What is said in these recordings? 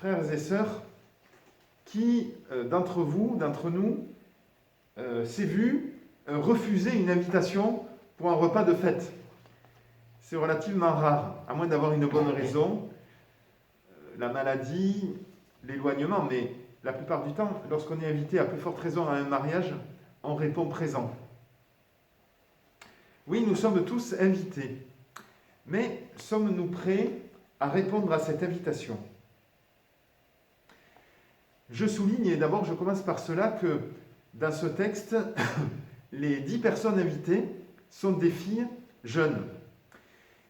Frères et sœurs, qui d'entre vous, d'entre nous, s'est vu refuser une invitation pour un repas de fête? C'est relativement rare, à moins d'avoir une bonne raison, la maladie, l'éloignement, mais la plupart du temps, lorsqu'on est invité à plus forte raison à un mariage, on répond présent. Oui, nous sommes tous invités, mais sommes-nous prêts à répondre à cette invitation? Je souligne, et d'abord je commence par cela, que dans ce texte, les 10 personnes invitées sont des filles jeunes.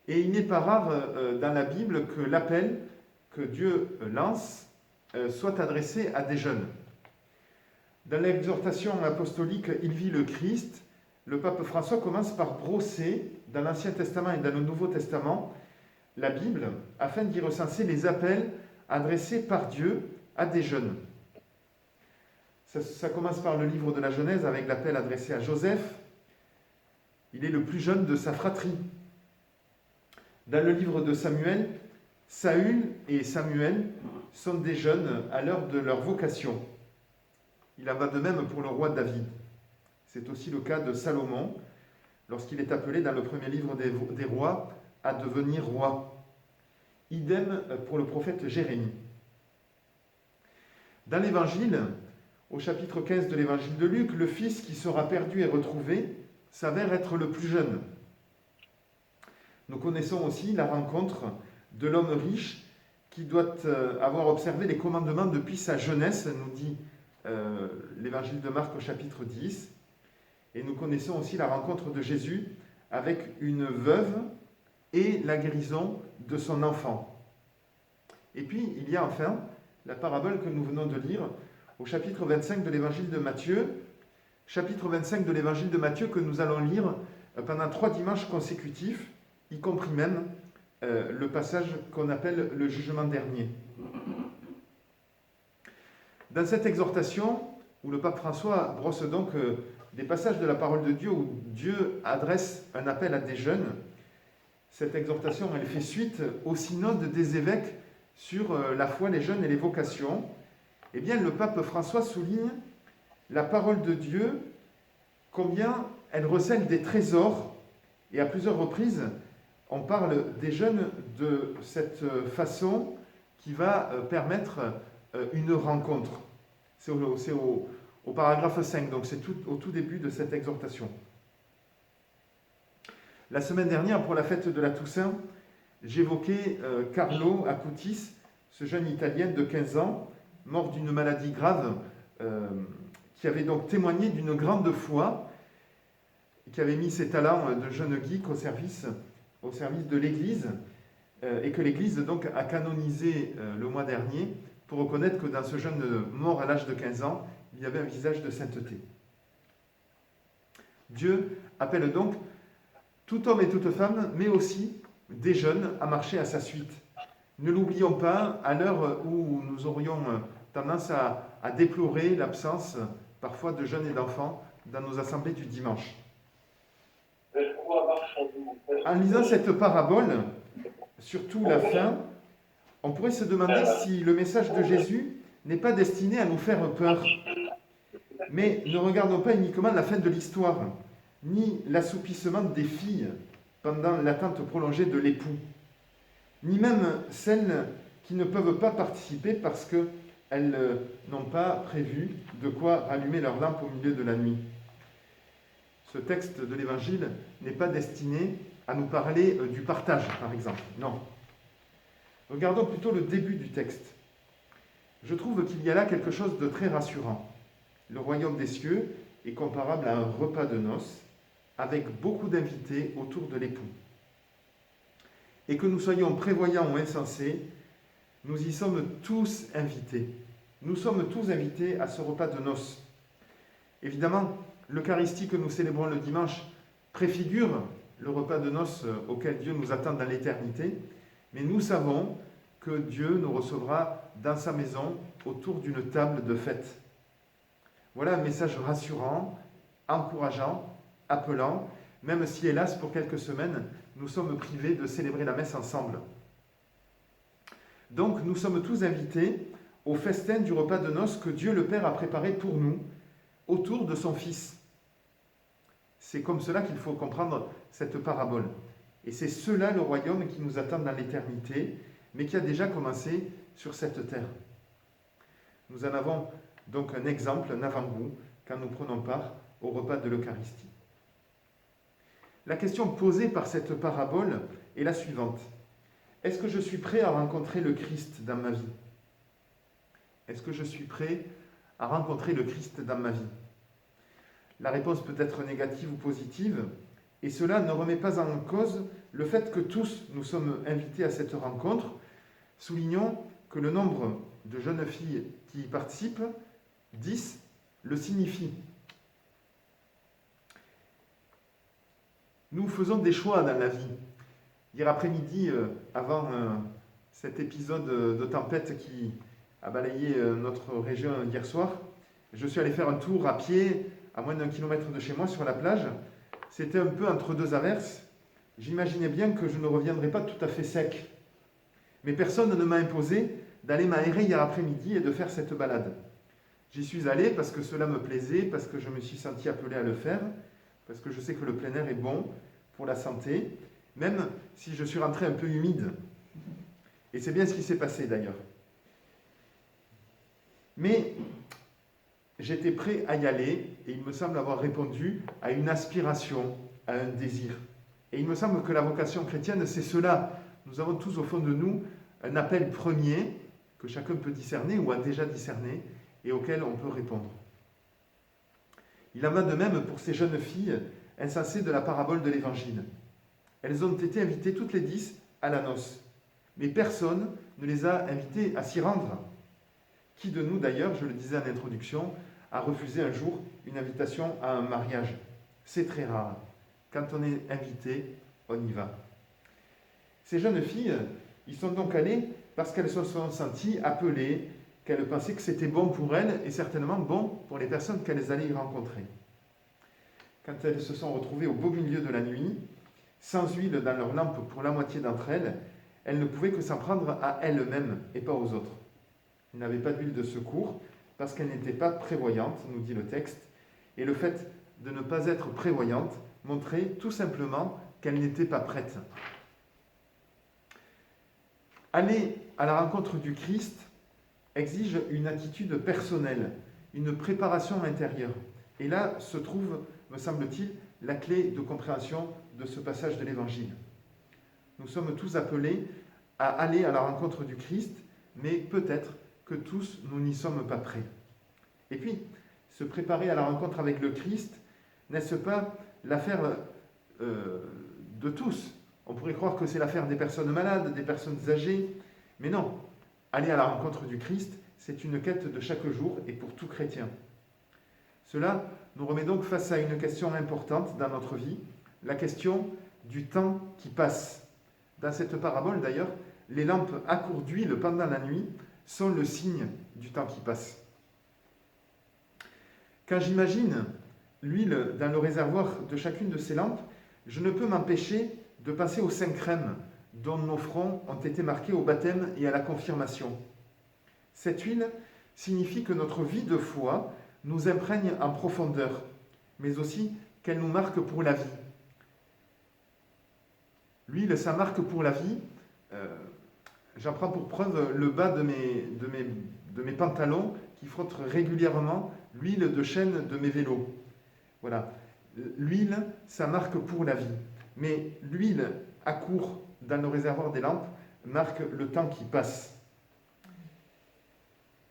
Et il n'est pas rare dans la Bible que l'appel que Dieu lance soit adressé à des jeunes. Dans l'exhortation apostolique « Il vit le Christ », le pape François commence par brosser dans l'Ancien Testament et dans le Nouveau Testament la Bible afin d'y recenser les appels adressés par Dieu à des jeunes. Ça commence par le livre de la Genèse avec l'appel adressé à Joseph. Il est le plus jeune de sa fratrie. Dans le livre de Samuel, Saül et Samuel sont des jeunes à l'heure de leur vocation. Il en va de même pour le roi David. C'est aussi le cas de Salomon, lorsqu'il est appelé dans le premier livre des rois à devenir roi. Idem pour le prophète Jérémie. Dans l'Évangile, au chapitre 15 de l'Évangile de Luc, le fils qui sera perdu et retrouvé s'avère être le plus jeune. Nous connaissons aussi la rencontre de l'homme riche qui doit avoir observé les commandements depuis sa jeunesse, nous dit l'Évangile de Marc au chapitre 10. Et nous connaissons aussi la rencontre de Jésus avec une veuve et la guérison de son enfant. Et puis, il y a enfin la parabole que nous venons de lire au chapitre 25 de l'Évangile de Matthieu, chapitre 25 de l'Évangile de Matthieu que nous allons lire pendant 3 dimanches consécutifs, y compris même le passage qu'on appelle le jugement dernier. Dans cette exhortation, où le pape François brosse donc des passages de la parole de Dieu où Dieu adresse un appel à des jeunes, cette exhortation, elle fait suite au synode des évêques sur la foi, les jeunes et les vocations. Eh bien, le pape François souligne la parole de Dieu, combien elle recèle des trésors, et à plusieurs reprises, on parle des jeunes de cette façon qui va permettre une rencontre. C'est au paragraphe 5, donc c'est au tout début de cette exhortation. La semaine dernière, pour la fête de la Toussaint, j'évoquais Carlo Acutis, ce jeune Italien de 15 ans, mort d'une maladie grave, qui avait donc témoigné d'une grande foi, qui avait mis ses talents de jeune geek au service de l'Église, et que l'Église donc a canonisé le mois dernier pour reconnaître que dans ce jeune mort à l'âge de 15 ans, il y avait un visage de sainteté. Dieu appelle donc tout homme et toute femme, mais aussi des jeunes, à marcher à sa suite. Ne l'oublions pas, à l'heure où nous aurions tendance à déplorer l'absence parfois de jeunes et d'enfants dans nos assemblées du dimanche. En lisant cette parabole, surtout la fin, on pourrait se demander si le message de Jésus n'est pas destiné à nous faire peur. Mais ne regardons pas uniquement la fin de l'histoire, ni l'assoupissement des filles pendant l'attente prolongée de l'époux, ni même celles qui ne peuvent pas participer parce qu'elles n'ont pas prévu de quoi allumer leur lampe au milieu de la nuit. Ce texte de l'Évangile n'est pas destiné à nous parler du partage, par exemple. Non. Regardons plutôt le début du texte. Je trouve qu'il y a là quelque chose de très rassurant. Le royaume des cieux est comparable à un repas de noces avec beaucoup d'invités autour de l'époux. Et que nous soyons prévoyants ou insensés, nous y sommes tous invités. Nous sommes tous invités à ce repas de noces. Évidemment, l'Eucharistie que nous célébrons le dimanche préfigure le repas de noces auquel Dieu nous attend dans l'éternité, mais nous savons que Dieu nous recevra dans sa maison autour d'une table de fête. Voilà un message rassurant, encourageant, appelant, même si, hélas, pour quelques semaines, nous sommes privés de célébrer la messe ensemble. Donc nous sommes tous invités au festin du repas de noces que Dieu le Père a préparé pour nous, autour de son Fils. C'est comme cela qu'il faut comprendre cette parabole. Et c'est cela le royaume qui nous attend dans l'éternité, mais qui a déjà commencé sur cette terre. Nous en avons donc un exemple, un avant-goût, quand nous prenons part au repas de l'Eucharistie. La question posée par cette parabole est la suivante. Est-ce que je suis prêt à rencontrer le Christ dans ma vie? Est-ce que je suis prêt à rencontrer le Christ dans ma vie? La réponse peut être négative ou positive, et cela ne remet pas en cause le fait que tous nous sommes invités à cette rencontre. Soulignons que le nombre de jeunes filles qui y participent, 10, le signifie. Nous faisons des choix dans la vie. Hier après-midi, avant cet épisode de tempête qui a balayé notre région hier soir, je suis allé faire un tour à pied à moins d'1 kilomètre de chez moi sur la plage. C'était un peu entre deux averses. J'imaginais bien que je ne reviendrais pas tout à fait sec. Mais personne ne m'a imposé d'aller m'aérer hier après-midi et de faire cette balade. J'y suis allé parce que cela me plaisait, parce que je me suis senti appelé à le faire, parce que je sais que le plein air est bon pour la santé, même si je suis rentré un peu humide. Et c'est bien ce qui s'est passé d'ailleurs. Mais j'étais prêt à y aller et il me semble avoir répondu à une aspiration, à un désir. Et il me semble que la vocation chrétienne, c'est cela. Nous avons tous au fond de nous un appel premier que chacun peut discerner ou a déjà discerné et auquel on peut répondre. Il en va de même pour ces jeunes filles insensées de la parabole de l'Évangile. Elles ont été invitées toutes les 10 à la noce, mais personne ne les a invitées à s'y rendre. Qui de nous, d'ailleurs, je le disais en introduction, a refusé un jour une invitation à un mariage? C'est très rare. Quand on est invité, on y va. Ces jeunes filles, ils sont donc allées parce qu'elles se sont senties appelées, qu'elles pensaient que c'était bon pour elles et certainement bon pour les personnes qu'elles allaient y rencontrer. Quand elles se sont retrouvées au beau milieu de la nuit, sans huile dans leur lampe pour la moitié d'entre elles, elles ne pouvaient que s'en prendre à elles-mêmes et pas aux autres. Elles n'avaient pas d'huile de secours parce qu'elles n'étaient pas prévoyantes, nous dit le texte, et le fait de ne pas être prévoyantes montrait tout simplement qu'elles n'étaient pas prêtes. Aller à la rencontre du Christ exige une attitude personnelle, une préparation intérieure. Et là se trouve, me semble-t-il, la clé de compréhension de ce passage de l'Évangile. Nous sommes tous appelés à aller à la rencontre du Christ, mais peut-être que tous, nous n'y sommes pas prêts. Et puis, se préparer à la rencontre avec le Christ, n'est-ce pas l'affaire de tous? On pourrait croire que c'est l'affaire des personnes malades, des personnes âgées, mais non. Aller à la rencontre du Christ, c'est une quête de chaque jour et pour tout chrétien. Cela nous remet donc face à une question importante dans notre vie, la question du temps qui passe. Dans cette parabole d'ailleurs, les lampes à court d'huile pendant la nuit sont le signe du temps qui passe. Quand j'imagine l'huile dans le réservoir de chacune de ces lampes, je ne peux m'empêcher de penser aux 5 crèmes dont nos fronts ont été marqués au baptême et à la confirmation. Cette huile signifie que notre vie de foi nous imprègne en profondeur, mais aussi qu'elle nous marque pour la vie. L'huile, ça marque pour la vie. J'en prends pour preuve le bas de mes pantalons qui frottent régulièrement l'huile de chaîne de mes vélos. Voilà. L'huile, ça marque pour la vie. Mais l'huile à court dans le réservoir des lampes marque le temps qui passe.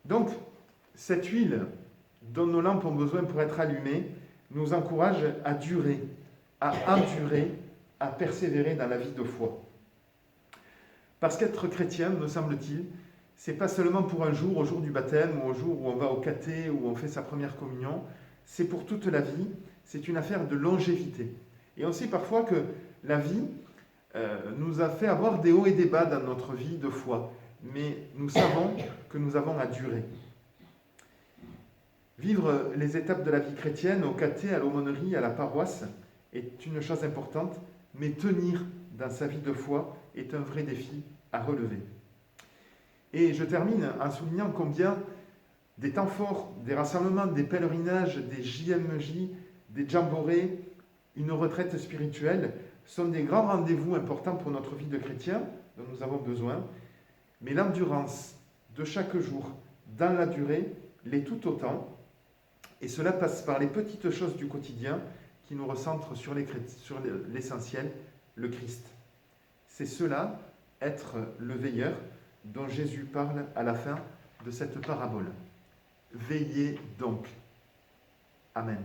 Donc, cette huile dont nos lampes ont besoin pour être allumées nous encourage à durer, à endurer, à persévérer dans la vie de foi. Parce qu'être chrétien, me semble-t-il, c'est pas seulement pour un jour, au jour du baptême, ou au jour où on va au caté, où on fait sa première communion, c'est pour toute la vie, c'est une affaire de longévité. Et on sait parfois que la vie nous a fait avoir des hauts et des bas dans notre vie de foi, mais nous savons que nous avons à durer. Vivre les étapes de la vie chrétienne, au caté, à l'aumônerie, à la paroisse, est une chose importante, mais tenir dans sa vie de foi est un vrai défi à relever. Et je termine en soulignant combien des temps forts, des rassemblements, des pèlerinages, des JMJ, des jamborées, une retraite spirituelle sont des grands rendez-vous importants pour notre vie de chrétien dont nous avons besoin, mais l'endurance de chaque jour dans la durée l'est tout autant, et cela passe par les petites choses du quotidien qui nous recentrent sur l'essentiel, le Christ. C'est cela, être le veilleur, dont Jésus parle à la fin de cette parabole. Veillez donc. Amen.